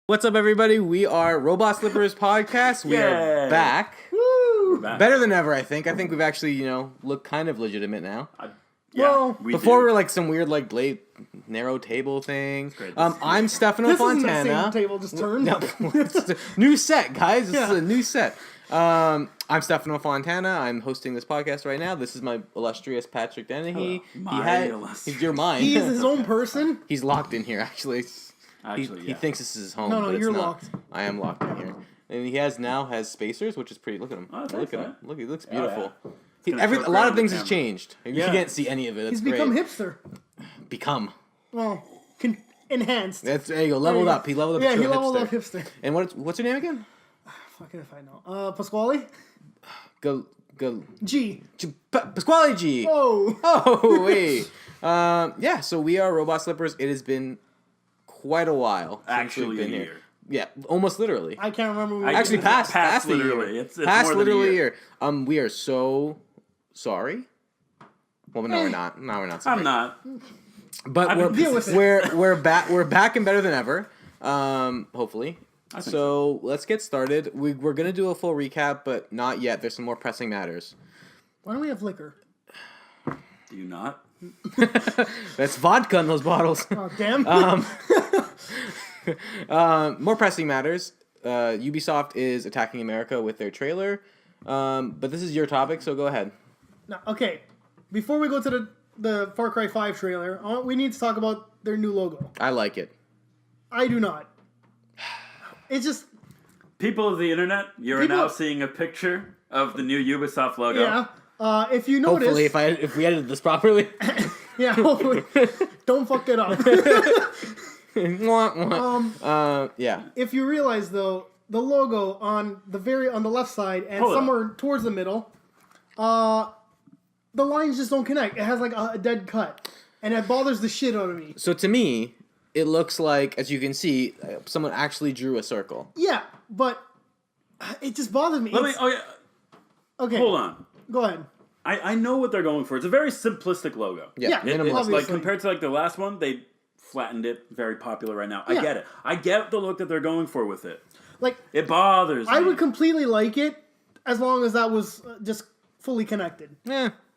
What's up, everybody? We are Robot Slippers Podcast. We are back. Woo! We're back. Better than ever, I think. I think we've actually, look kind of legitimate now. Before we were like some weird, blade narrow table thing. I'm Stefano Fontana. This isn't the same table, just turned. No, it's a new set, guys. This is a new set. I'm Stefano Fontana. I'm hosting this podcast right now. This is my illustrious Patrick Dennehy. He's your mind. He's his own person. He's locked in here, actually. He thinks this is his home. No, but you're it's not. locked. I am locked in here, and he has spacers, which is pretty. Look at him. Oh, Look at him. Look, he looks beautiful. Yeah. A lot of things has changed. You can't see any of it. It's He's become great. hipster. Become. Well, enhanced. There you go. Leveled up. He leveled up. Yeah, to he a leveled hipster. up hipster. And what's your name again? Fucking if I know. Pasquale? Go. G. Pasquale G. Oh. Oh wait. Yeah. So we are Robot Slippers. It has been quite a while since we've been here. Yeah, almost literally. I can't remember. Actually, past the literally. year. It's past more literally than a year. We are so sorry. Well, no, we're not. No, we're not sorry. I'm not. But deal with it. we're back. We're back and better than ever. Hopefully. So let's get started. We're gonna do a full recap, but not yet. There's some more pressing matters. Why don't we have liquor? Do you not? That's vodka in those bottles. Oh, damn. More pressing matters. Ubisoft is attacking America with their trailer. But this is your topic, so go ahead. No, okay. Before we go to the Far Cry 5 trailer, we need to talk about their new logo. I like it. I do not. It's just... People of the internet, you're now seeing a picture of the new Ubisoft logo. Yeah. If you notice... Hopefully, if we edited this properly. Yeah, hopefully. Don't fuck it up. Yeah. If you realize, though, the logo on the left side and somewhere towards the middle, the lines just don't connect. It has like a dead cut, and it bothers the shit out of me. So to me, it looks like, as you can see, someone actually drew a circle. Yeah, but it just bothers me. Okay. Hold on. Go ahead. I know what they're going for. It's a very simplistic logo. Yeah, minimalist. Like compared to like the last one, they flattened it. Very popular right now. I get it. I get the look that they're going for with it. Like, it bothers me. I would completely like it as long as that was just fully connected.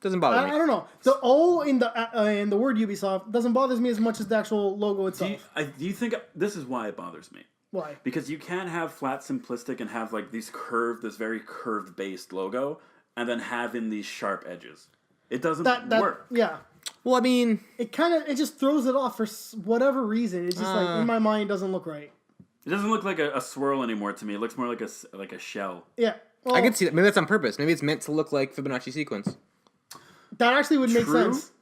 Doesn't bother me. I don't know. The O in the word Ubisoft doesn't bother me as much as the actual logo itself. Do you think this is why it bothers me? Why? Because you can't have flat simplistic and have like this very curved based logo, and then have in these sharp edges. It doesn't work. Yeah. Well, I mean, it just throws it off for whatever reason. It's just like in my mind doesn't look right. It doesn't look like a swirl anymore to me. It looks more like a shell. Yeah. Well, I can see that. Maybe that's on purpose. Maybe it's meant to look like Fibonacci sequence. That actually would make sense.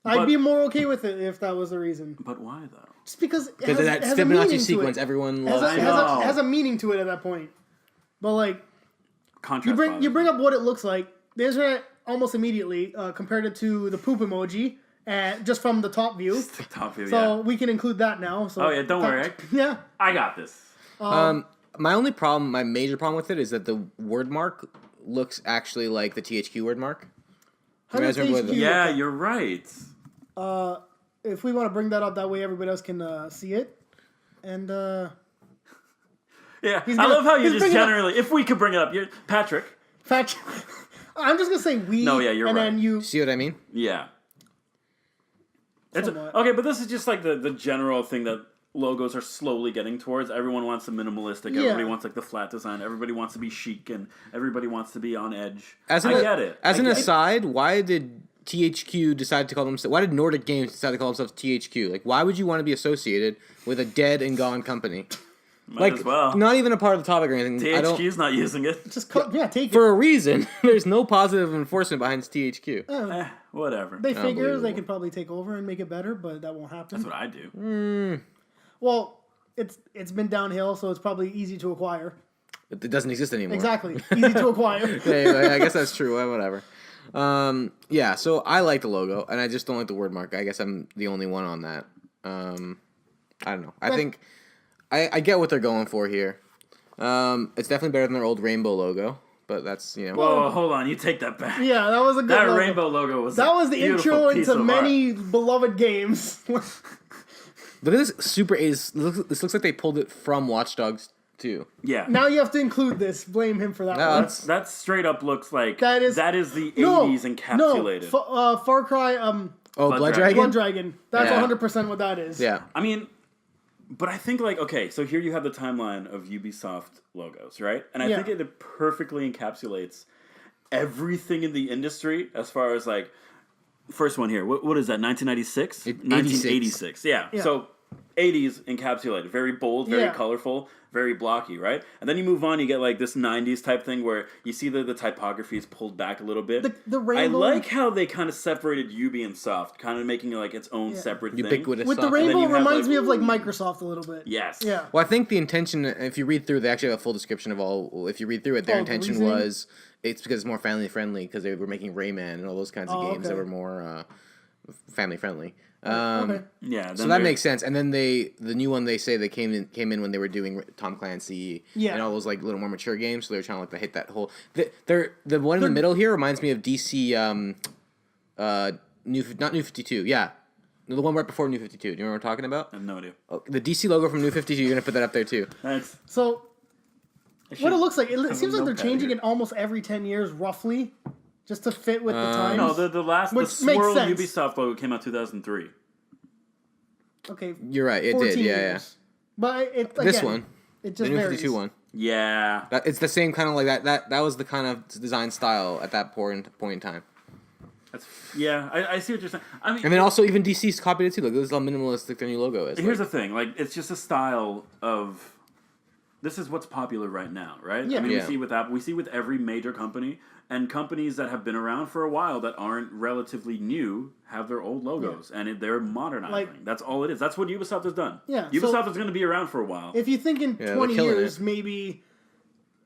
I'd be more okay with it if that was the reason. But why though? Just because it that's has Fibonacci sequence. Everyone loves it. Has a meaning to it at that point. But like, contrast you bring up what it looks like. The internet almost immediately compared it to the poop emoji, just from the top view. The top view, so we can include that now. So don't worry. Yeah, I got this. My major problem with it is that the word mark looks actually like the THQ word mark. Yeah, you're right. If we want to bring that up, that way everybody else can see it. And yeah, I love how you just generally, if we could bring it up, Patrick. I'm just gonna say we. No, yeah, you're right. And then you see what I mean? Yeah. Okay, but this is just like the general thing that logos are slowly getting towards. Everyone wants the minimalistic. Everybody wants like the flat design. Everybody wants to be chic, and everybody wants to be on edge. I get it. As an aside, why did THQ decide to call themselves? Why did Nordic Games decide to call themselves THQ? Like, why would you want to be associated with a dead and gone company? Might as well. Not even a part of the topic or anything. THQ's not using it. take it for a reason. There's no positive enforcement behind THQ. Whatever. They figure they could probably take over and make it better, but that won't happen. That's what I do. Well, it's been downhill, so it's probably easy to acquire. It doesn't exist anymore. Exactly, easy to acquire. I guess that's true. Whatever. Yeah. So I like the logo, and I just don't like the word mark. I guess I'm the only one on that. I don't know. I think I get what they're going for here. It's definitely better than their old rainbow logo, but that's Whoa, hold on, you take that back. Yeah, that was a good. That rainbow logo was. That was the intro into many beloved games. Look at this Super 80s. This looks like they pulled it from Watch Dogs 2. Yeah. Now you have to include this. Blame him for that No, one. That straight up looks like That is the 80s encapsulated. No, Far Cry. Blood Dragon. Blood Dragon. That's Yeah. 100% what that is. Yeah. I mean, but I think like okay, so here you have the timeline of Ubisoft logos, right? And I think it perfectly encapsulates everything in the industry as far as like first one here. What is that? 1996? 1986. Yeah. So 80s encapsulated, very bold, very colorful, very blocky, right? And then you move on, you get like this 90s type thing where you see the typography is pulled back a little bit. The rainbow. I like how they kind of separated Ubi and Soft, kind of making it like its own separate thing. Ubiquitous. With the soft. rainbow, have, reminds like, me of like Microsoft a little bit. Yes. Yeah. Well, I think the intention, if you read through, they actually have a full description of all. If you read through it, their intention was it's because it's more family friendly because they were making Rayman and all those kinds of games that were more family friendly. Yeah. So that makes sense. And then the new one they say they came in when they were doing Tom Clancy and all those like little more mature games. So they were trying to like hit that whole. The one in the middle here reminds me of DC. Not New 52. Yeah. The one right before New 52. Do you know what we're talking about? I have no idea. Oh, the DC logo from New 52. You're gonna put that up there too. Thanks. So what it looks like, it seems like they're notepad changing here. it almost every 10 years, roughly, just to fit with the times. No, the Which swirl makes sense. Ubisoft logo came out 2003. Okay. You're right. It 14 did. Yeah, years. But it, again, This one. It The just New varies. 52 one. Yeah. It's the same kind of like that. That was the kind of design style at that point in time. I see what you're saying. I mean, And then also even DC's copied it too. Look, this is how minimalistic their new logo is. here's the thing. Like, it's just a style of. This is what's popular right now, right? Yeah. I mean, Yeah. we see with Apple, we see with every major company, and companies that have been around for a while that aren't relatively new have their old logos, and they're modernizing. Like- That's all it is. That's what Ubisoft has done. Yeah, Ubisoft so- is going to be around for a while. If you think in they're 20 killing years, it. maybe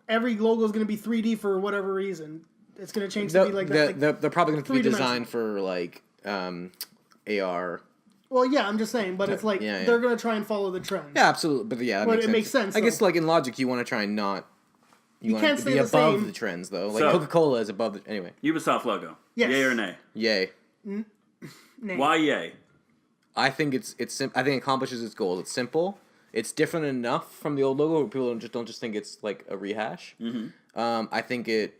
every logo is going to be 3D for whatever reason. It's going to change to be like that. Like, they're probably going to be three-dimensional. designed for like AR. well, yeah, I'm just saying, but it's like Yeah. they're going to try and follow the trend. Yeah, absolutely. But yeah, that But makes it makes sense, I guess though. like in logic, you want to try and not. You want can't to stay be the above same. the trends though. Like So- Coca-Cola is above the anyway. Ubisoft logo. Yes. Yay or nay? Yay. Nay. Why yay? I think I think it accomplishes its goal. It's simple. It's different enough from the old logo where people don't just think it's like a rehash. Mm-hmm. I think it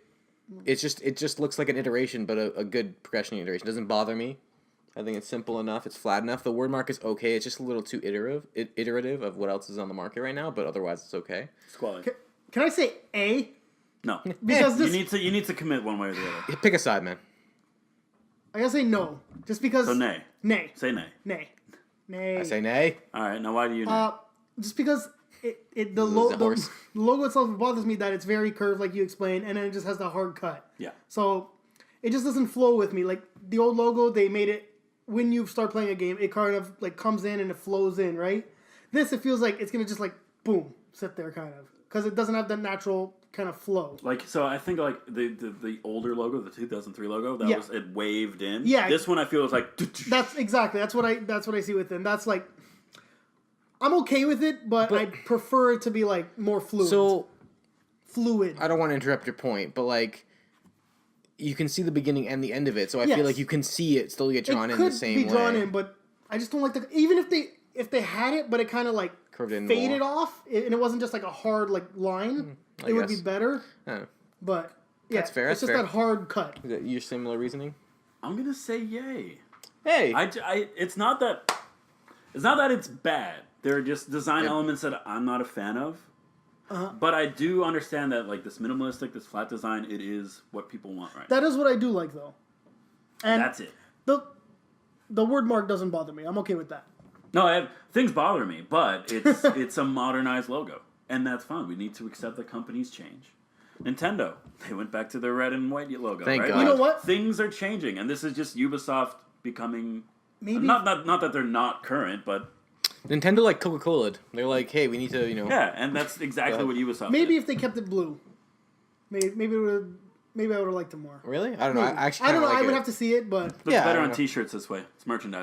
just looks like an iteration, but a good progression iteration. It doesn't bother me. I think it's simple enough. It's flat enough. The word mark is okay. It's just a little too iterative of what else is on the market right now. But otherwise, it's okay. Squally. Can I say A? No. Because this, You need to commit one way or the other. Pick a side, man. I gotta say no, just because. So nay. Nay. Say nay. Nay. Nay. I say nay. All right. Now why do you nay? Just because the the horse. logo itself bothers me that it's very curved, like you explained, and then it just has the hard cut. Yeah. So it just doesn't flow with me. Like the old logo, they made it when you start playing a game, it kind of like comes in and it flows in, right? This, it feels like it's gonna just like boom, sit there kind of because it doesn't have that natural kind of flow. Like, so I think like the older logo, the 2003 logo, that was it waved in. Yeah. This one I feel is like. That's exactly that's what I see with them. That's like I'm okay with it, but I prefer it to be like more fluid. So Fluid. I don't want to interrupt your point, but like you can see the beginning and the end of it, so I Yes. feel like you can see it still get drawn it in could the same be drawn way. in, but I just don't like the even if they had it, but it kind of like Curved in faded more. off, and it wasn't just like a hard like line. I It would be guess. better, Oh. but yeah, That's fair, It's that's just fair. that hard cut. Is that your similar reasoning? I'm gonna say yay. Hey, It's not that it's bad. There are just design elements that I'm not a fan of. But I do understand that like this minimalistic, this flat design, it is what people want right now. That is what I do like though, and That's it. the word mark doesn't bother me. I'm okay with that. No, things bother me, but it's a modernized logo, and that's fine. We need to accept that companies change. Nintendo, they went back to their red and white logo. Thank right? God. You know what? Things are changing, and this is just Ubisoft becoming Maybe not that they're not current, but Nintendo like Coca-Cola. They're like, hey, we need to, yeah, and that's exactly what Ubisoft. maybe did. if they kept it blue, maybe I would have liked it more. Really? I don't know. I actually I don't know. kinda I like would it. have to see it, but Looks Yeah, I better don't on know. T-shirts this way. It's merchandising.